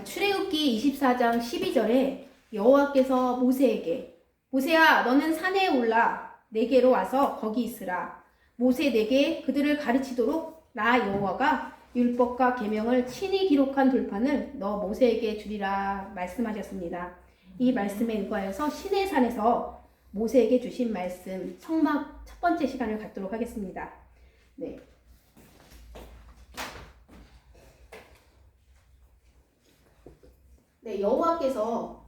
출애굽기 24장 12절에 여호와께서 모세에게 모세야 너는 산에 올라 내게로 와서 거기 있으라. 모세 내게 그들을 가르치도록 나 여호와가 율법과 계명을 친히 기록한 돌판을 너 모세에게 주리라 말씀하셨습니다. 이 말씀에 의거하여서 시내산에서 모세에게 주신 말씀 성막 첫 번째 시간을 갖도록 하겠습니다. 네. 네, 여호와께서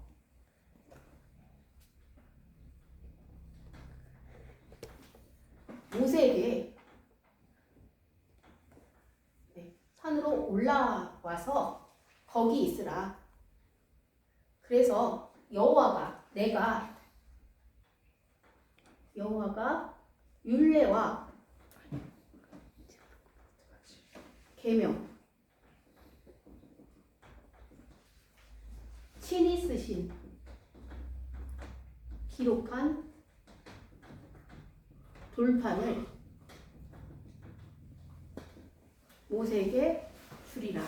모세에게 산으로 올라와서 거기 있으라. 그래서 여호와가 율례와 계명 친히 쓰신 기록한 돌판을 모세에게 주리라.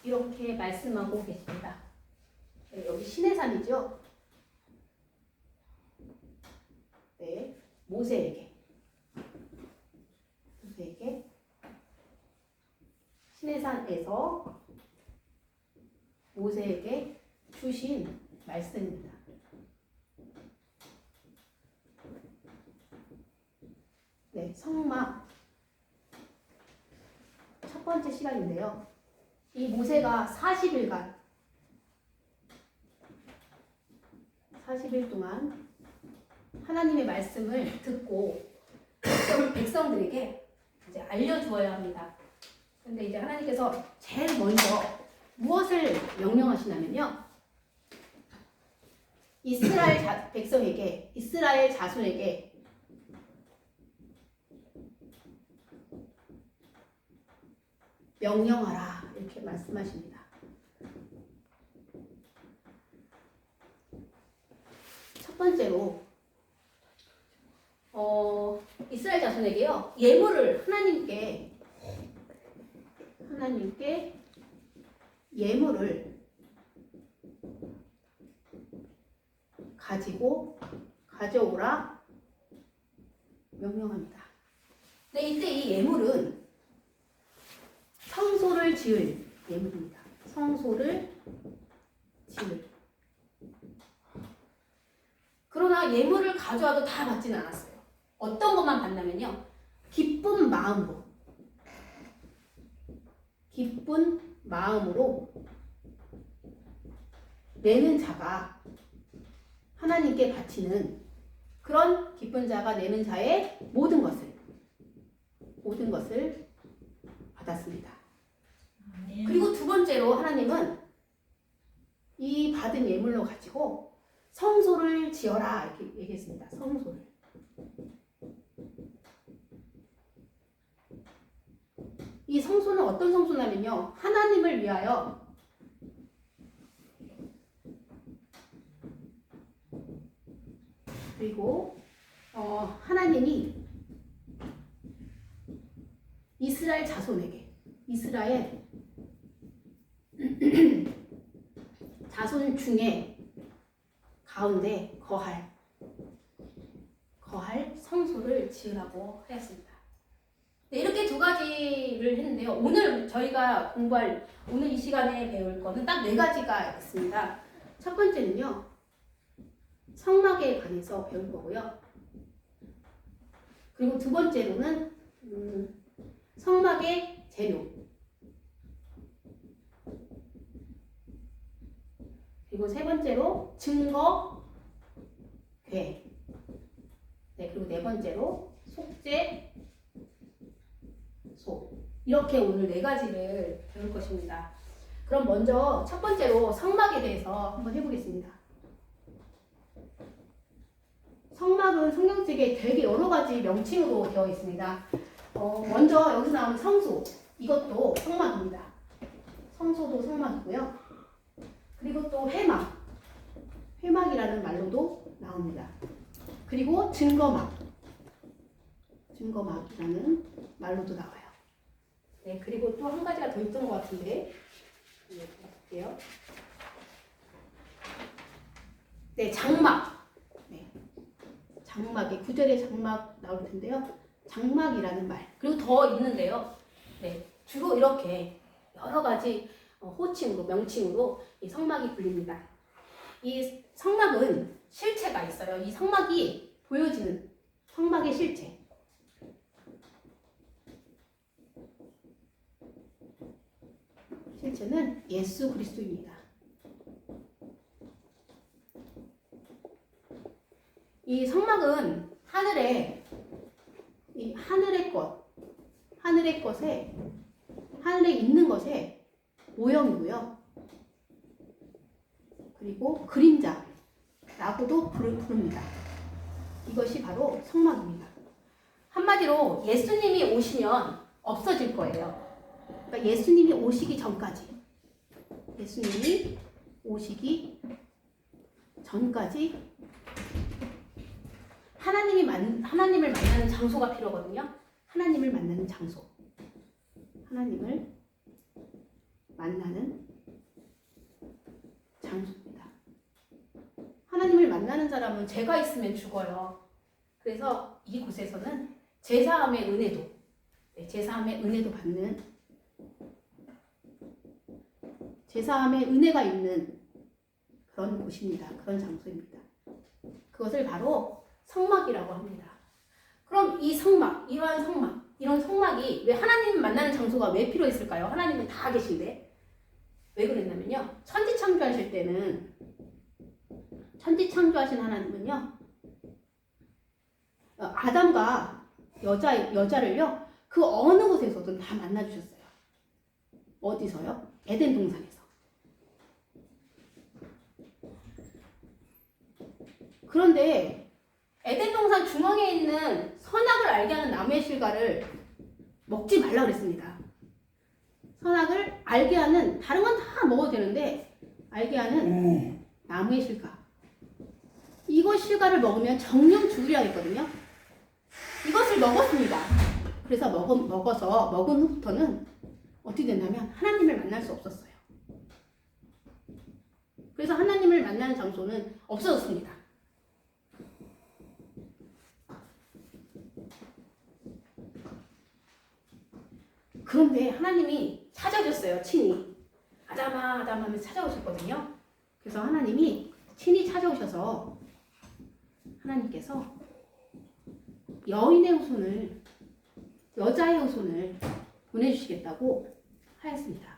이렇게 말씀하고 계십니다. 네, 여기 시내산이죠. 네, 모세에게 시내산에서 모세에게 주신 말씀입니다. 네, 성막 첫 번째 시간인데요. 이 모세가 40일 동안 하나님의 말씀을 듣고 백성들에게 이제 알려주어야 합니다. 그런데 이제 하나님께서 제일 먼저 무엇을 명령하시냐면요. 이스라엘 자손에게 명령하라 이렇게 말씀하십니다. 첫 번째로 이스라엘 자손에게요 예물을 하나님께 예물을 가져오라 명령합니다. 네, 이때 이 예물은 성소를 지을 예물입니다. 성소를 지을. 그러나 예물을 가져와도 다 받지는 않았어요. 어떤 것만 받냐면요. 기쁜 마음으로 내는 자가 하나님께 바치는 그런 기쁜 자가 내는 자의 모든 것을 받았습니다. 그리고 두 번째로 하나님은 이 받은 예물로 가지고 성소를 지어라 이렇게 얘기했습니다. 성소를. 이 성소는 어떤 성소냐면요. 하나님을 위하여 그리고 하나님이 이스라엘 자손 중에 가운데 거할 성소를 지으라고 하였습니다. 네, 이렇게 두 가지를 했는데요. 오늘 저희가 오늘 이 시간에 배울 거는 딱 네 가지가 있습니다. 첫 번째는요. 성막에 관해서 배울 거고요. 그리고 두 번째로는 성막의 재료. 그리고 세 번째로 증거, 궤. 네, 그리고 네 번째로 속죄, 소. 이렇게 오늘 네 가지를 배울 것입니다. 그럼 먼저 첫 번째로 성막에 대해서 한번 해보겠습니다. 성막은 성경책에 되게 여러 가지 명칭으로 되어 있습니다. 먼저 여기서 나오는 성소, 이것도 성막입니다. 성소도 성막이고요. 그리고 또 회막이라는 말로도 나옵니다. 그리고 증거막이라는 말로도 나와요. 네, 그리고 또 한 가지가 더 있던 것 같은데 볼게요. 네, 장막. 네, 장막이 9절에 장막 나올 텐데요. 장막이라는 말. 그리고 더 있는데요. 네, 주로 이렇게 여러 가지 호칭으로, 명칭으로 이 성막이 불립니다. 이 성막은 실체가 있어요. 이 성막이 보여지는 성막의 실체. 실체는 예수 그리스도입니다. 이 성막은 하늘의 것에 하늘에 있는 것의 모형이고요. 그리고 그림자라고도 부릅니다. 이것이 바로 성막입니다. 한마디로 예수님이 오시면 없어질 거예요. 그러니까 예수님이 오시기 전까지 하나님을 만나는 장소가 필요하거든요. 하나님을 만나는 장소입니다. 하나님을 만나는 사람은 죄가 있으면 죽어요. 그래서 이곳에서는 제사함의 은혜도 받는, 제사함의 은혜가 있는 그런 곳입니다. 그런 장소입니다. 그것을 바로 성막이라고 합니다. 그럼 이 성막, 이런 성막이 왜 하나님 만나는 장소가 왜 필요했을까요? 하나님은 다 계신데. 왜 그랬냐면요. 천지 창조하신 하나님은요. 아담과 여자를요. 그 어느 곳에서든 다 만나주셨어요. 어디서요? 에덴 동산에서. 그런데 에덴 동산 중앙에 있는 선악을 알게 하는 나무의 실과를 먹지 말라 그랬습니다. 선악을 알게 하는, 다른 건 다 먹어도 되는데 알게 하는 나무의 실과, 이것 실과를 먹으면 정령 죽으리라 했거든요. 이것을 먹었습니다. 그래서 먹은 후부터는 어떻게 됐냐면 하나님을 만날 수 없었어요. 그래서 하나님을 만나는 장소는 없어졌습니다. 그런데 하나님이 찾아오셨어요. 친히. 아담아 하면서 찾아오셨거든요. 그래서 하나님이 친히 찾아오셔서 하나님께서 여자의 후손을 보내주시겠다고 하였습니다.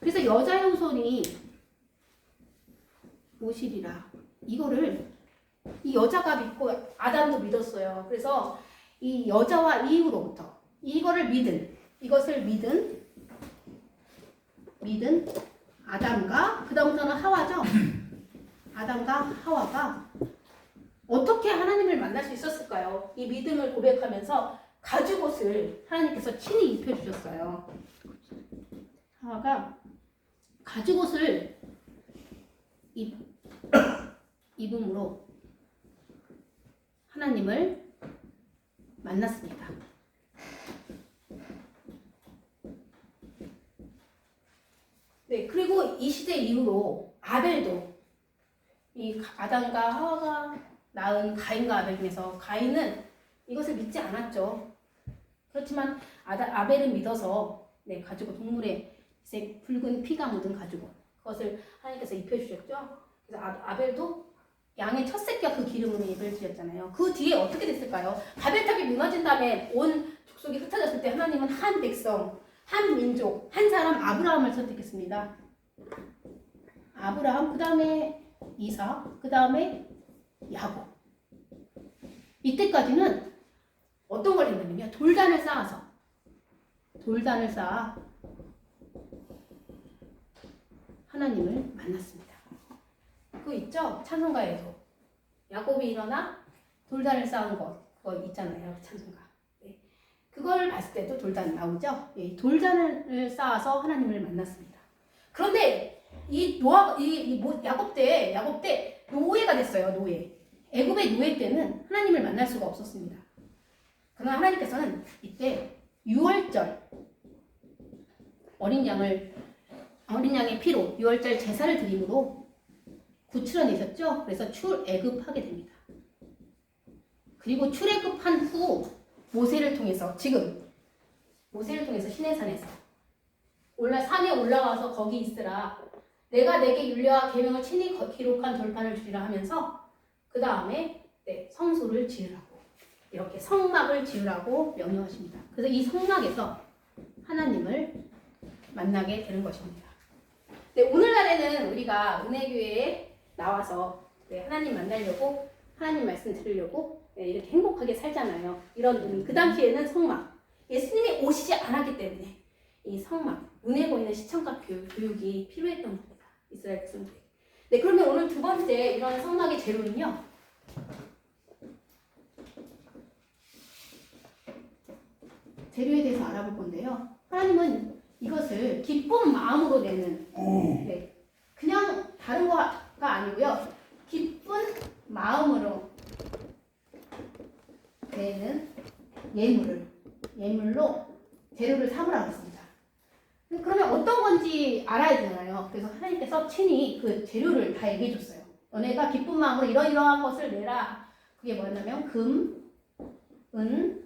그래서 여자의 후손이 오시리라. 이거를 이 여자가 믿고 아담도 믿었어요. 그래서 이 여자와 이후로부터 이것을 믿은 아담과, 그 다음부터는 하와죠. 아담과 하와가 어떻게 하나님을 만날 수 있었을까요? 이 믿음을 고백하면서 가죽옷을 하나님께서 친히 입혀주셨어요. 하와가 가죽옷을 입음으로 하나님을 만났습니다. 네, 그리고 이 시대 이후로 아벨도, 이 아담과 하와가 낳은 가인과 아벨 중에서 가인은 이것을 믿지 않았죠. 그렇지만 아벨은 믿어서 가지고 동물의 붉은 피가 묻은 가지고 그것을 하나님께서 입혀주셨죠. 그래서 아벨도 양의 첫 새끼가 그 기름으로 예배를 드렸잖아요. 그 뒤에 어떻게 됐을까요? 바벨탑이 무너진 다음에 온 족속이 흩어졌을 때 하나님은 한 백성, 한 민족, 한 사람 아브라함을 선택했습니다. 아브라함, 그 다음에 이삭, 그 다음에 야곱. 이때까지는 어떤 걸 했냐면요. 돌단을 쌓아 하나님을 만났습니다. 그거 있죠? 찬송가에도. 야곱이 일어나 돌단을 쌓은 그거 있잖아요. 찬송가. 네. 그걸 봤을 때도 돌단 나오죠? 네. 돌단을 쌓아서 하나님을 만났습니다. 그런데 야곱 때 노예가 됐어요. 노예. 애굽의 노예 때는 하나님을 만날 수가 없었습니다. 그러나 하나님께서는 이때 6월절 어린 양을 어린 양의 피로 6월절 제사를 드림으로 구출해내셨죠. 그래서 출애굽하게 됩니다. 그리고 출애굽한 후 모세를 통해서 시내산에서 산에 올라가서 거기 있으라. 내가 내게 율례와 계명을 친히 기록한 돌판을 주리라 하면서 그 다음에 성소를 지으라고, 이렇게 성막을 지으라고 명령하십니다. 그래서 이 성막에서 하나님을 만나게 되는 것입니다. 오늘날에는 우리가 은혜교회에 나와서 하나님 만나려고, 하나님 말씀 들으려고 이렇게 행복하게 살잖아요. 이런 의미. 그 당시에는 성막, 예수님이 오시지 않았기 때문에 이 성막, 은혜 보이는 시청각 교육이 필요했던 겁니다. 이스라엘 백성들에게. 그러면 오늘 두 번째 이런 성막의 재료는요. 재료에 대해서 알아볼 건데요. 하나님은 이것을 기쁜 마음으로 내는, 그냥 다른 거가 아니고요. 기쁜 마음으로 내는 예물로 재료를 삼으라고 했습니다. 그러면 어떤 건지 알아야 되잖아요. 그래서 하나님께서 친히 그 재료를 다 얘기해 줬어요. 너네가 기쁜 마음으로 이러이러한 것을 내라. 그게 뭐였냐면 금, 은,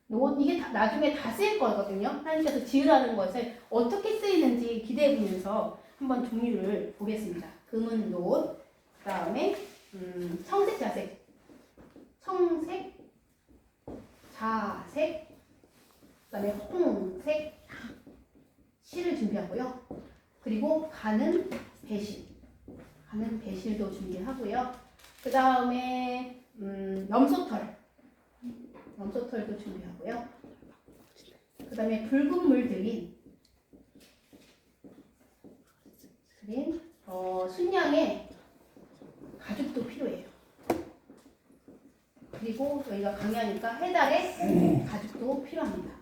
노, 이게 나중에 다 쓰일 거거든요. 하나님께서 지으라는 것을 어떻게 쓰이는지 기대해 보면서 한번 종류를 보겠습니다. 금은 노, 그 다음에 청색, 자색, 자색, 그 다음에 홍색, 실을 준비하고요. 그리고 가는 배실도 준비하고요. 그 다음에 염소털도 준비하고요. 그 다음에 붉은 물 들인 순양의 가죽도 필요해요. 그리고 저희가 강의하니까 해달의 가죽도 필요합니다.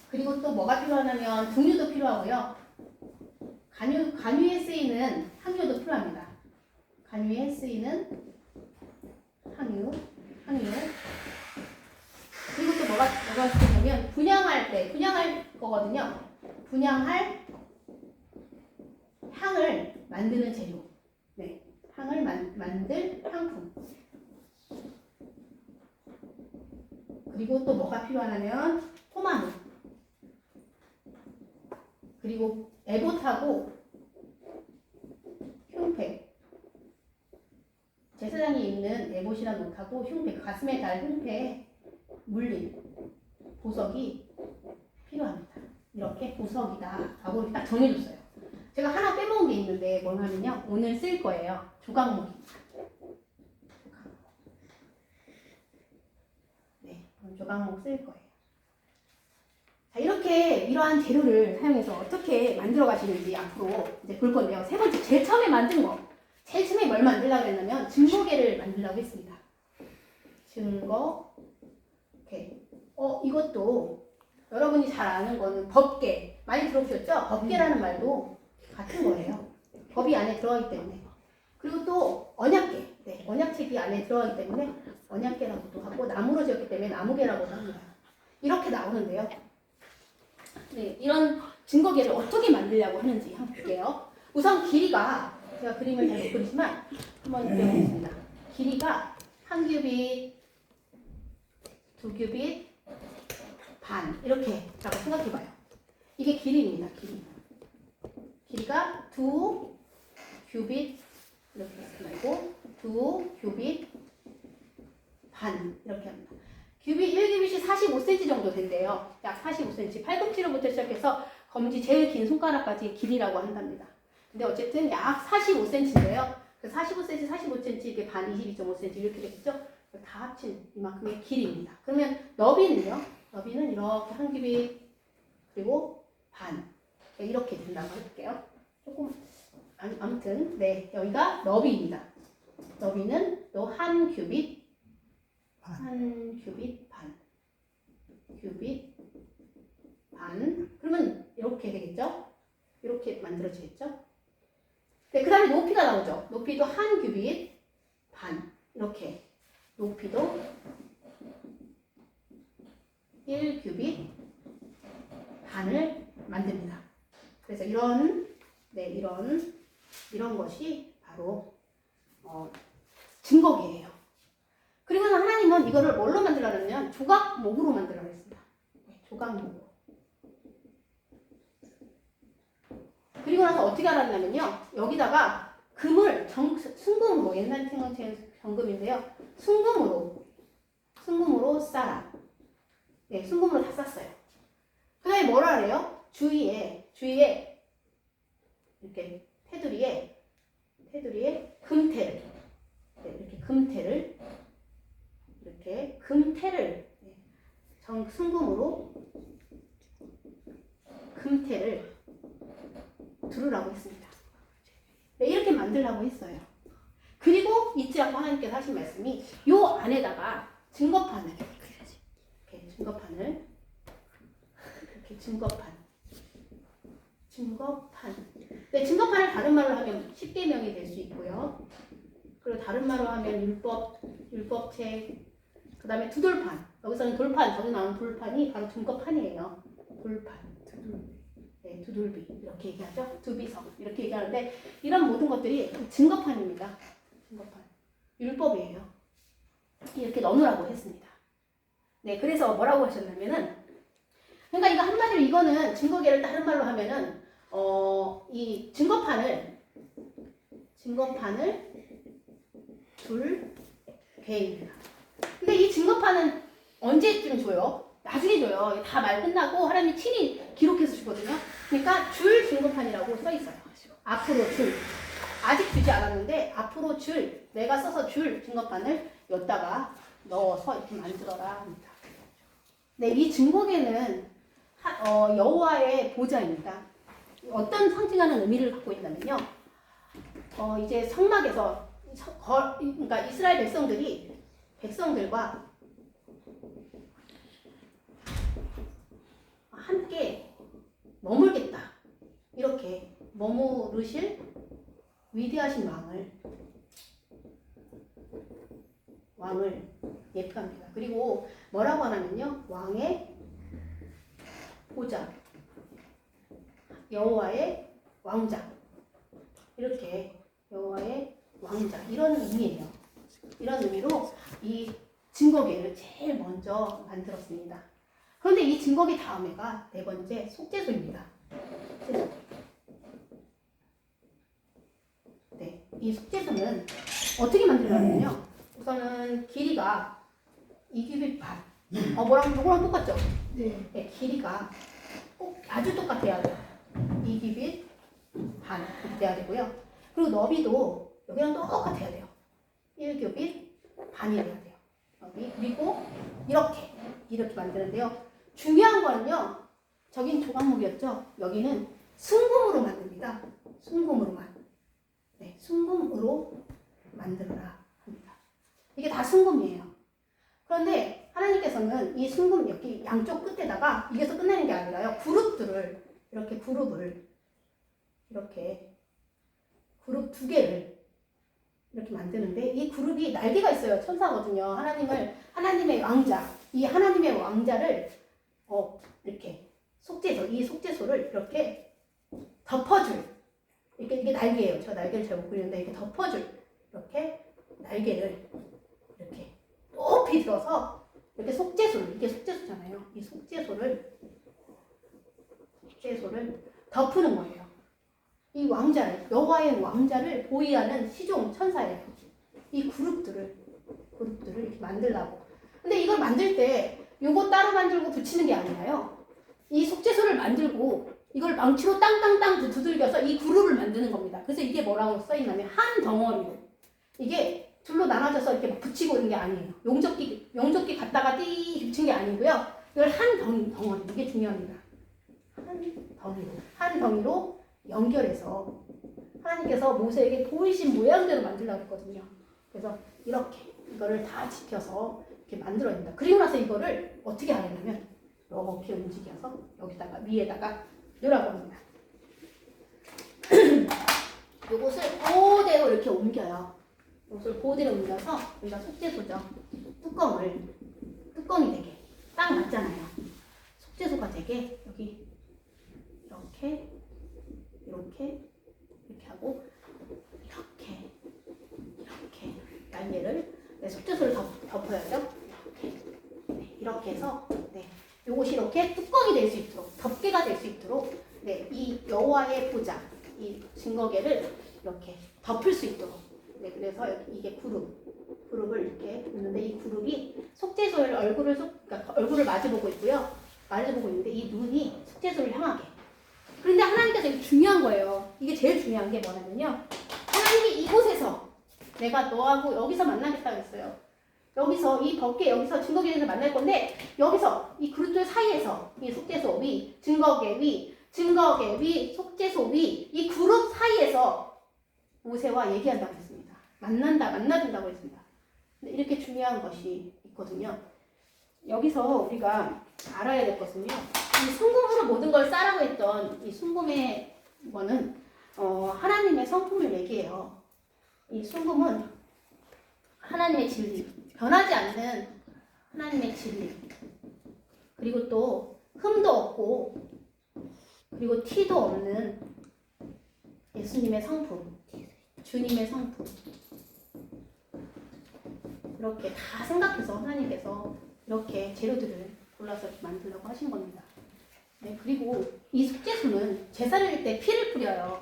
그리고 또 뭐가 필요하냐면 등유도 필요하고요. 간유에 쓰이는 향유도 필요합니다. 간유에 쓰이는 향유. 그리고 또 뭐가 필요하냐면 분향할 거거든요. 분향할 향을 만드는 재료. 향을 만들 향품. 그리고 또 뭐가 필요하냐면 포마누. 그리고 에봇하고 흉패. 제사장이 입는 에봇이란 옷하고 흉패, 가슴에 달 흉패에 물린 보석이 필요합니다. 이렇게 보석이다 라고 이렇게 딱 정해줬어요. 제가 하나 빼먹은 게 있는데 뭐냐면요, 오늘 쓸 거예요. 조각목입니다. 조각목 쓸 거예요. 자, 이렇게 이러한 재료를 사용해서 어떻게 만들어 가시는지 앞으로 이제 볼 건데요. 세 번째, 제일 처음에 만든 거. 제일 처음에 뭘 만들려고 했냐면 증거계를 만들려고 했습니다. 증거계. 이것도 여러분이 잘 아는 거는 법계. 많이 들어보셨죠? 법계라는 말도 같은 거예요. 법이 안에 들어가기 때문에. 그리고 또 언약계. 언약책이 안에 들어가기 때문에 언약계라고도 하고, 나무로 지었기 때문에 나무계라고도 합니다. 이렇게 나오는데요. 이런 증거계를 어떻게 만들려고 하는지 한번 볼게요. 우선 길이가, 제가 그림을 잘 못 그리지만 한번 그려보겠습니다. 길이가 1규빗, 2규빗, 반 이렇게 라고 생각해봐요. 이게 길이입니다. 길이가 2규빗 이렇게 말고 2규빗 반 이렇게 합니다. 규빗 1규빗이 45cm 정도 된대요. 약 45cm. 팔꿈치로부터 시작해서 검지 제일 긴 손가락까지 길이라고 한답니다. 근데 어쨌든 약 45cm인데요. 45cm, 45cm, 이렇게 반 22.5cm 이렇게 되겠죠? 다 합친 이만큼의 길이입니다. 그러면 너비는요? 너비는 이렇게 1규빗 그리고 반 이렇게 된다고 해볼게요. 조금 아무튼 여기가 너비입니다. 너비는 또 1규빗, 1규빗 반, 규빗 반. 그러면 이렇게 되겠죠? 이렇게 만들어지겠죠? 그 다음에 높이가 나오죠. 높이도 1규빗 반. 이렇게. 높이도 1규빗 반을 만듭니다. 그래서 이런 것이 바로 증거계예요. 그리고 하나님은 이거를 뭘로 만들려면 조각목으로 만들려고 했습니다. 조각목으로. 그리고 나서 어떻게 알았냐면요. 여기다가 금을 순금으로, 옛날 정금인데요. 순금으로 싸라. 네, 순금으로 다 쌌어요. 그 다음에 뭐라 그래요? 주위에 이렇게 테두리에 금태를, 네, 이렇게 금태를 순금으로 금태를 두르라고 했습니다. 네, 이렇게 만들라고 했어요. 그리고 잊지 않고 하나님께서 하신 말씀이 요 안에다가 증거판을 네, 증거판을 다른 말로 하면 십계명이 될 수 있고요. 그리고 다른 말로 하면 율법책, 그 다음에 두돌판. 여기서는 돌판, 저기 나오는 돌판이 바로 증거판이에요. 돌판, 네, 두돌비 이렇게 얘기하죠. 두비석 이렇게 얘기하는데 이런 모든 것들이 증거판입니다. 증거판, 율법이에요. 이렇게 넣으라고 했습니다. 네, 그래서 뭐라고 하셨냐면은, 그러니까 이거 한마디로 이거는 증거계를 다른 말로 하면은 이 증거판을 둘 개입니다. 근데 이 증거판은 언제쯤 줘요? 나중에 줘요. 다 말 끝나고 하나님이 친히 기록해서 주거든요. 그러니까 줄 증거판이라고 써 있어요. 앞으로 줄. 아직 주지 않았는데 앞으로 줄, 내가 써서 줄 증거판을 여기다가 넣어서 이렇게 만들어라 합니다. 네, 이 증거계는 여호와의 보좌입니다. 어떤 상징하는 의미를 갖고 있냐면요. 이제 성막에서 그러니까 이스라엘 백성들과 함께 머물겠다. 이렇게 머무르실 위대하신 왕을 예표합니다. 그리고 뭐라고 하냐면요. 왕의 보좌, 여호와의 왕자, 이렇게 여호와의 왕자, 이런 의미예요. 이런 의미로 이 증거계를 제일 먼저 만들었습니다. 그런데 이 증거계 다음에가 네 번째 속죄소입니다. 네, 이 속죄소는 어떻게 만들려면요. 우선은 길이가 2규빗 반. 요거랑 똑같죠? 네. 네, 길이가 꼭 아주 똑같아야 돼요. 2규빗 반 이렇게 돼야 되고요. 그리고 너비도 여기랑 똑같아야 돼요. 1규빗 반이 돼야 돼요. 너비. 그리고 이렇게 만드는데요. 중요한 거는요. 저긴 조각목이었죠. 여기는 순금으로 만듭니다. 순금으로만. 네, 순금으로 만들어라 합니다. 이게 다 순금이에요. 그런데 하나님께서는 이 순금 여기 양쪽 끝에다가 이게서 끝나는 게 아니라요. 그룹들을 이렇게 그룹 두 개를 이렇게 만드는데 이 그룹이 날개가 있어요. 천사거든요. 하나님의 왕자, 이 하나님의 왕자를 이렇게 이 속죄소를 이렇게 덮어줄, 이게 날개예요. 제가 날개를 잘 못 그리는데 이렇게 덮어줄, 이렇게 날개를 이렇게 높이 들어서 이렇게 이게 속죄소잖아요. 이 속죄소를 덮는 거예요. 이 왕자를, 여호와의 왕자를 보위하는 시종 천사예요. 이 그룹들을 이렇게 만들라고. 근데 이걸 만들 때 요거 따로 만들고 붙이는 게 아니라요. 이 속죄소를 만들고 이걸 망치로 땅땅땅 두들겨서 이 그룹을 만드는 겁니다. 그래서 이게 뭐라고 써있냐면 한 덩어리로. 이게 둘로 나눠져서 이렇게 막 붙이고 이런 게 아니에요. 용접기 갖다가 띠 붙인 게 아니고요. 이걸 한 덩어리. 이게 중요합니다. 한 덩이로 연결해서 하나님께서 모세에게 보이신 모양대로 만들라고 했거든요. 그래서 이거를 다 지켜서 이렇게 만들어냅니다. 그리고 나서 이거를 어떻게 하냐면 이렇게 움직여서 여기다가 위에다가 넣으라고 합니다. 요것을 그대로 이렇게 옮겨요. 요것을 그대로 옮겨서 여기가 속죄소죠. 뚜껑이 되게 딱 맞잖아요. 속죄소가 되게 여기 네, 속죄소를 덮어야죠. 이렇게 해서 이것이 이렇게 뚜껑이 될 수 있도록, 덮개가 될 수 있도록 이 여호와의 보좌, 이 증거궤를 이렇게 덮을 수 있도록 그래서 이게 그룹을 이렇게 있는데 이 그룹이 속죄소의 그러니까 얼굴을 마주보고 있고요. 마주보고 있는데 이 눈이 속죄소를 향하게. 그런데 하나님께서 이게 중요한 거예요. 이게 제일 중요한 게 뭐냐면요. 하나님이 이곳에서 내가 너하고 여기서 만나겠다고 했어요. 여기서 이 덮개 여기서 증거궤에서 만날 건데 여기서 이 그룹들 사이에서 이 속죄소 위, 증거궤 위, 속죄소 위 이 그룹 사이에서 모세와 얘기한다고 했습니다. 만나준다고 했습니다. 근데 이렇게 중요한 것이 있거든요. 여기서 우리가 알아야 될 것은요. 이 순금으로 모든 걸 싸라고 했던 이 순금의 거는 하나님의 성품을 얘기해요. 이 순금은 하나님의 진리, 변하지 않는 하나님의 진리, 그리고 또 흠도 없고 그리고 티도 없는 예수님의 성품, 주님의 성품. 이렇게 다 생각해서 하나님께서 이렇게 재료들을 골라서 만들려고 하신 겁니다. 그리고 이 속죄소는 제사를 드릴 때 피를 뿌려요.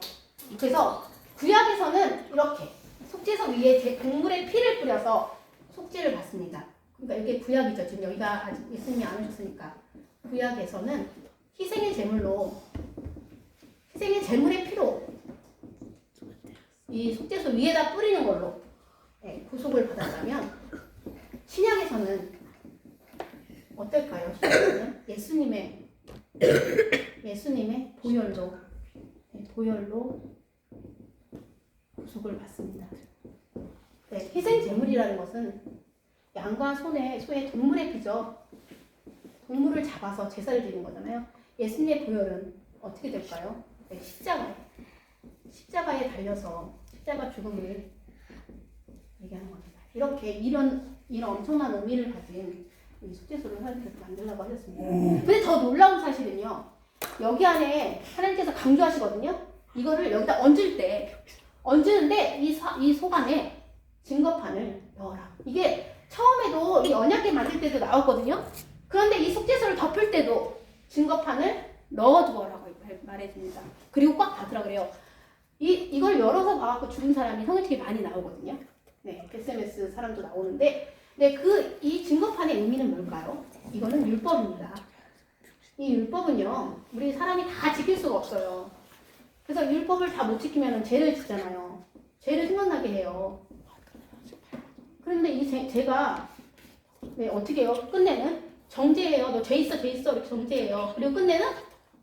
그래서 구약에서는 이렇게 속죄소 위에 동물의 피를 뿌려서 속죄를 받습니다. 그러니까 이게 구약이죠. 지금 여기가 아직 예수님이 안 오셨으니까. 구약에서는 희생의 제물의 피로 이 속죄소 위에다 뿌리는 걸로 구속을 받았다면 신약에서는 어떨까요? 신약에서는 예수님의 보혈로 구속을 받습니다. 희생 제물이라는 것은 양과 소의 동물의 피죠. 동물을 잡아서 제사를 드리는 거잖아요. 예수님의 보혈은 어떻게 될까요? 십자가에 달려서 십자가 죽음을 얘기하는 겁니다. 이렇게 이런 엄청난 의미를 가진 이 속죄소를 하나님께서 만들려고 하셨습니다. 근데 더 놀라운 사실은요. 여기 안에 하나님께서 강조하시거든요. 이거를 여기다 얹는데 이 속 안에 증거판을 넣어라. 이게 처음에도 이 언약궤 만들 때도 나왔거든요. 그런데 이 속죄소를 덮을 때도 증거판을 넣어두어라고 말해줍니다. 그리고 꽉 닫으라 그래요. 이걸 열어서 봐갖고 죽은 사람이 성경책에 많이 나오거든요. 베세메스 사람도 나오는데, 이 증거판의 의미는 뭘까요? 이거는 율법입니다. 이 율법은요, 우리 사람이 다 지킬 수가 없어요. 그래서 율법을 다 못 지키면 죄를 짓잖아요. 죄를 생각나게 해요. 그런데 이 죄가 어떻게 해요? 끝내는 정죄해요. 너 죄 있어 이렇게 정죄해요. 그리고 끝내는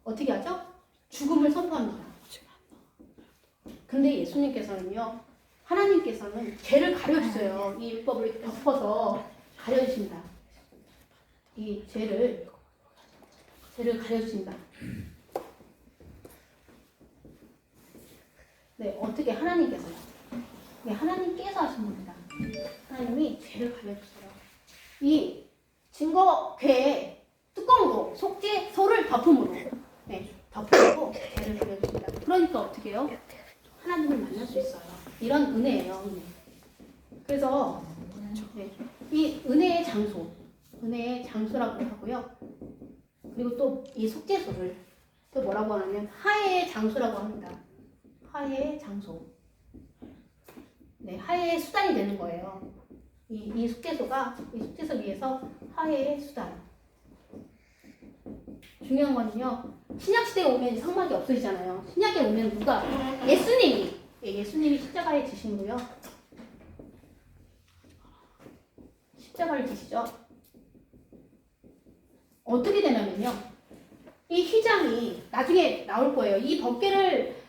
어떻게 하죠? 죽음을 선포합니다. 근데 예수님께서는요, 하나님께서는 죄를 가려주세요. 이 율법을 덮어서 가려주신다. 이 죄를 가려주신다. 어떻게 하나님께서요? 하나님께서 하신 겁니다. 하나님이 죄를 가려주세요. 이 증거궤의 뚜껑으로 속죄소를 덮음으로 덮으려고 죄를 가려주신다. 그러니까 어떻게 해요? 하나님을 만날 수 있어요. 이런 은혜예요. 은혜. 그래서 이 은혜의 장소라고 하고요. 그리고 또 이 속죄소를 또 뭐라고 하냐면 화해의 장소라고 합니다. 화해의 장소. 화해의 수단이 되는 거예요. 이 속죄소가 이 속죄소 위에서 화해의 수단. 중요한 거는요. 신약 시대에 오면 성막이 없어지잖아요. 신약에 오면 누가? 예수님이 십자가에 지시고요. 십자가를 지시죠. 어떻게 되냐면요. 이 휘장이 나중에 나올 거예요. 이 덮개를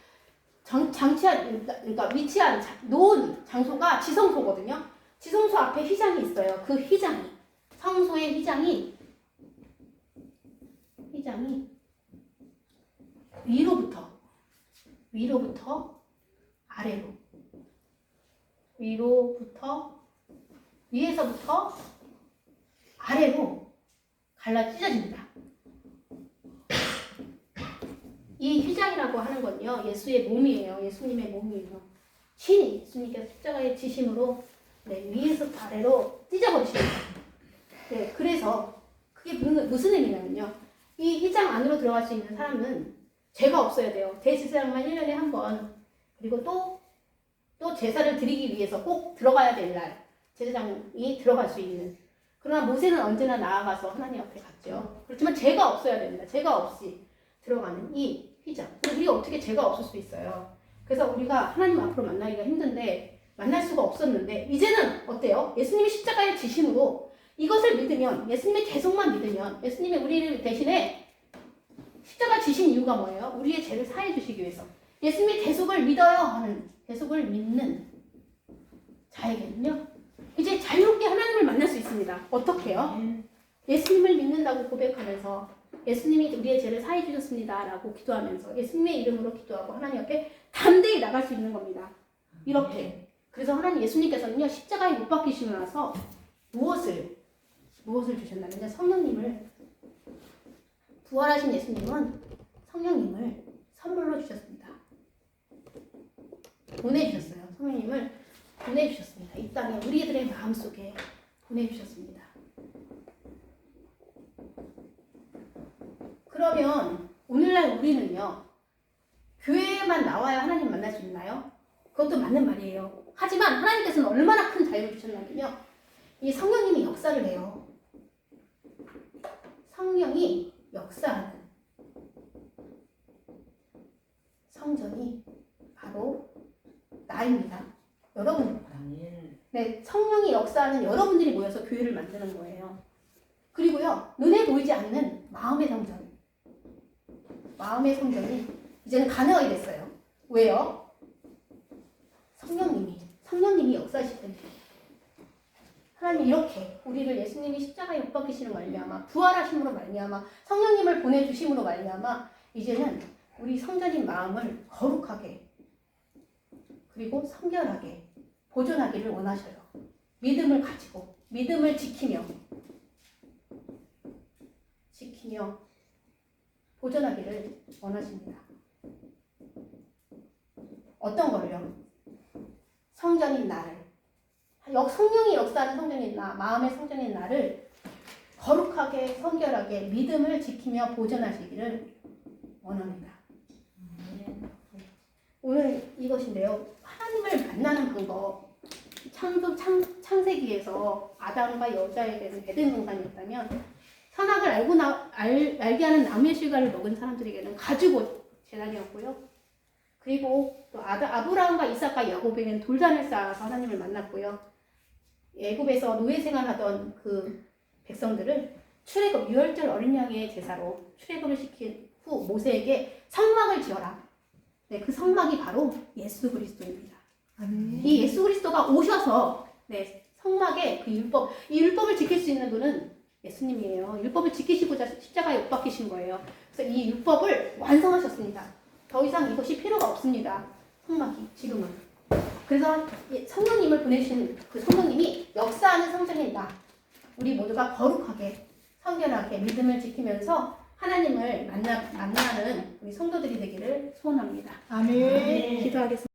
놓은 장소가 지성소거든요. 지성소 앞에 휘장이 있어요. 그 휘장이, 성소의 휘장이 위로부터 아래로, 위에서부터 아래로 갈라 찢어집니다. 이 휘장이라고 하는 건요, 예수의 몸이에요. 예수님의 몸이에요. 친히 예수님께서 십자가의 지심으로 네, 위에서부터 아래로 찢어버리십니다. 네, 그래서 그게 무슨 의미냐면요. 이 휘장 안으로 들어갈 수 있는 사람은 죄가 없어야 돼요. 대제사장만 1년에 한 번, 그리고 또 제사를 드리기 위해서 꼭 들어가야 될 날, 제사장이 들어갈 수 있는. 그러나 모세는 언제나 나아가서 하나님 앞에 갔죠. 그렇지만 죄가 없어야 됩니다. 죄가 없이 들어가는 이 휘장. 근데 우리가 어떻게 죄가 없을 수 있어요? 그래서 우리가 하나님 앞으로 만나기가 힘든데, 만날 수가 없었는데, 이제는 어때요? 예수님이 십자가의 지심으로 이것을 믿으면, 예수님의 대속만 믿으면, 예수님이 우리를 대신에 십자가 지신 이유가 뭐예요? 우리의 죄를 사해 주시기 위해서. 예수님의 대속을 믿어요 하는, 대속을 믿는 자에게는요, 이제 자유롭게 하나님을 만날 수 있습니다. 어떻게요? 예수님을 믿는다고 고백하면서, 예수님이 우리의 죄를 사해 주셨습니다 라고 기도하면서, 예수님의 이름으로 기도하고 하나님 앞에 담대히 나갈 수 있는 겁니다. 이렇게. 그래서 하나님 예수님께서는요, 십자가에 못 박히시고 나서 무엇을 주셨냐면요, 성령님을, 부활하신 예수님은 성령님을 선물로 주셨습니다. 보내주셨어요. 성령님을 보내주셨습니다. 이 땅에 우리들의 마음속에 보내주셨습니다. 그러면 오늘날 우리는요, 교회에만 나와야 하나님 만날 수 있나요? 그것도 맞는 말이에요. 하지만 하나님께서는 얼마나 큰 자유를 주셨냐면요, 이 성령님이 역사를 해요. 성령이 역사하는 성전이 바로 나입니다. 여러분입니다. 네, 성령이 역사하는 여러분들이 모여서 교회를 만드는 거예요. 그리고요, 눈에 보이지 않는 마음의 성전. 마음의 성전이 이제는 가능하게 됐어요. 왜요? 성령님이 역사하실 때문에. 하나님 이렇게 우리를 예수님이 십자가에 못 박히시는 말미암아, 부활하심으로 말미암아, 성령님을 보내주심으로 말미암아, 이제는 우리 성전인 마음을 거룩하게, 그리고 성결하게 보존하기를 원하셔요. 믿음을 가지고, 믿음을 지키며 보존하기를 원하십니다. 어떤 거를요? 성전인 나를, 성령이 역사하는 성전인 나, 마음의 성전인 나를 거룩하게, 성결하게 믿음을 지키며 보존하시기를 원합니다. 오늘 이것인데요, 하나님을 만나는 방법. 창세기에서 아담과 여자에게는 에덴 동산이었다면, 선악을 알게 하는 나무의 실과를 먹은 사람들에게는 가지고 재단이었고요. 그리고 또 아브라함과 이삭과 야곱에게는 돌단을 쌓아서 하나님을 만났고요. 애굽에서 노예 생활하던 그 백성들을 출애굽 유월절 어린 양의 제사로 출애굽을 시킨 후 모세에게 성막을 지어라. 네, 그 성막이 바로 예수 그리스도입니다. 이 예수 그리스도가 오셔서, 네, 성막의 그 율법, 이 율법을 지킬 수 있는 분은 예수님이에요. 율법을 지키시고자 십자가에 못 박히신 거예요. 그래서 이 율법을 완성하셨습니다. 더 이상 이것이 필요가 없습니다. 성막이 지금은. 그래서 성령님을 보내신 그 성령님이 역사하는 성전인 나, 우리 모두가 거룩하게, 성결하게 믿음을 지키면서 하나님을 만나는 우리 성도들이 되기를 소원합니다. 아멘. 기도하겠습니다.